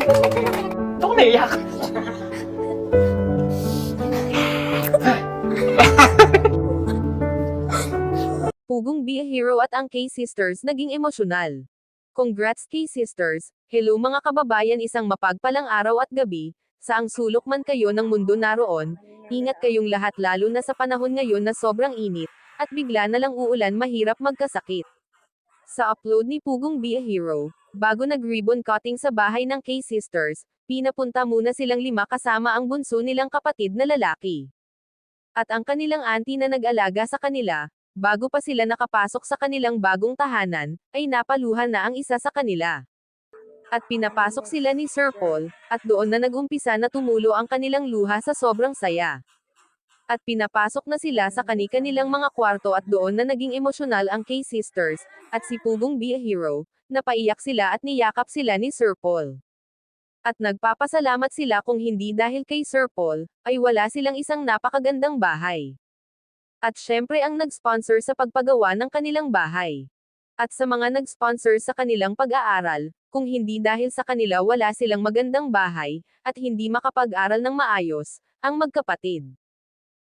Ito ko naiyak. Pugong Be a Hero at ang K-Sisters naging emosyonal. Congrats K-Sisters! Hello mga kababayan, isang mapagpalang araw at gabi, saang sulok man kayo ng mundo naroon, ingat kayong lahat lalo na sa panahon ngayon na sobrang init, at bigla na lang uulan mahirap magkasakit. Sa upload ni Pugong Be a Hero, bago nag-ribbon cutting sa bahay ng K-Sisters, pinapunta muna silang 5 kasama ang bunso nilang kapatid na lalaki. At ang kanilang auntie na nag-alaga sa kanila, bago pa sila nakapasok sa kanilang bagong tahanan, ay napaluhan na ang isa sa kanila. At pinapasok sila ni Sir Paul, at doon na nag-umpisa na tumulo ang kanilang luha sa sobrang saya. At pinapasok na sila sa kani-kanilang mga kwarto at doon na naging emosyonal ang K-Sisters, at si Pugong Be a Hero, napaiyak sila at niyakap sila ni Sir Paul. At nagpapasalamat sila kung hindi dahil kay Sir Paul, ay wala silang isang napakagandang bahay. At syempre ang nag-sponsor sa pagpagawa ng kanilang bahay. At sa mga nag-sponsor sa kanilang pag-aaral, kung hindi dahil sa kanila wala silang magandang bahay, at hindi makapag-aral ng maayos, ang magkapatid.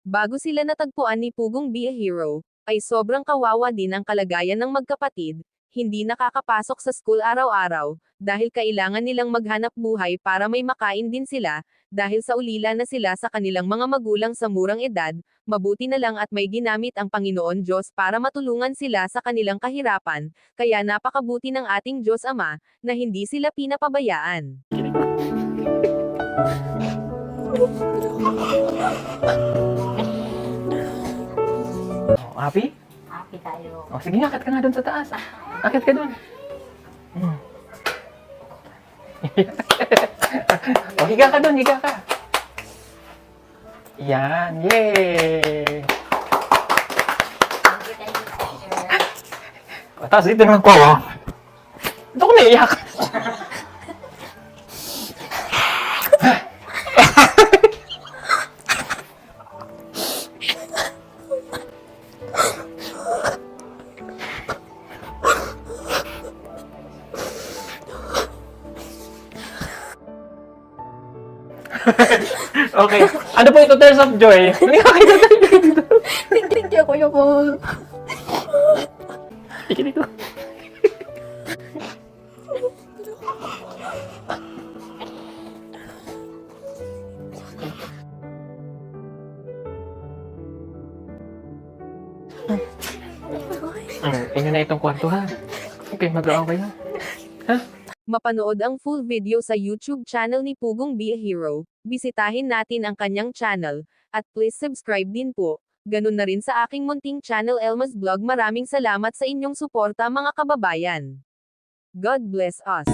Bago sila natagpuan ni Pugong Be a Hero, ay sobrang kawawa din ang kalagayan ng magkapatid, hindi nakakapasok sa school araw-araw, dahil kailangan nilang maghanap buhay para may makain din sila, dahil sa ulila na sila sa kanilang mga magulang sa murang edad, mabuti na lang at may ginamit ang Panginoon Diyos para matulungan sila sa kanilang kahirapan, kaya napakabuti ng ating Diyos Ama, na hindi sila pinapabayaan. Happy? Happy tayo. O, sige, akit ka nga doon sa taas. Akit ka doon. O, higa ka doon, higa ka. Yan, yay! Happy tayo, sir. O, tapos dito naman ko, oh. Ito ko naiyak. Okay. Ano po ito, Tears of Joy? Nakakita tayo dito. Thank you, Kuya Paul. Sige dito. Inyo na itong kwarto, ha? Okay, mag-aaw kayo. Ha? Mapanood ang full video sa YouTube channel ni Pugong Be a Hero, bisitahin natin ang kanyang channel, at please subscribe din po. Ganun na rin sa aking munting channel Elmas Vlog. Maraming salamat sa inyong suporta mga kababayan. God bless us.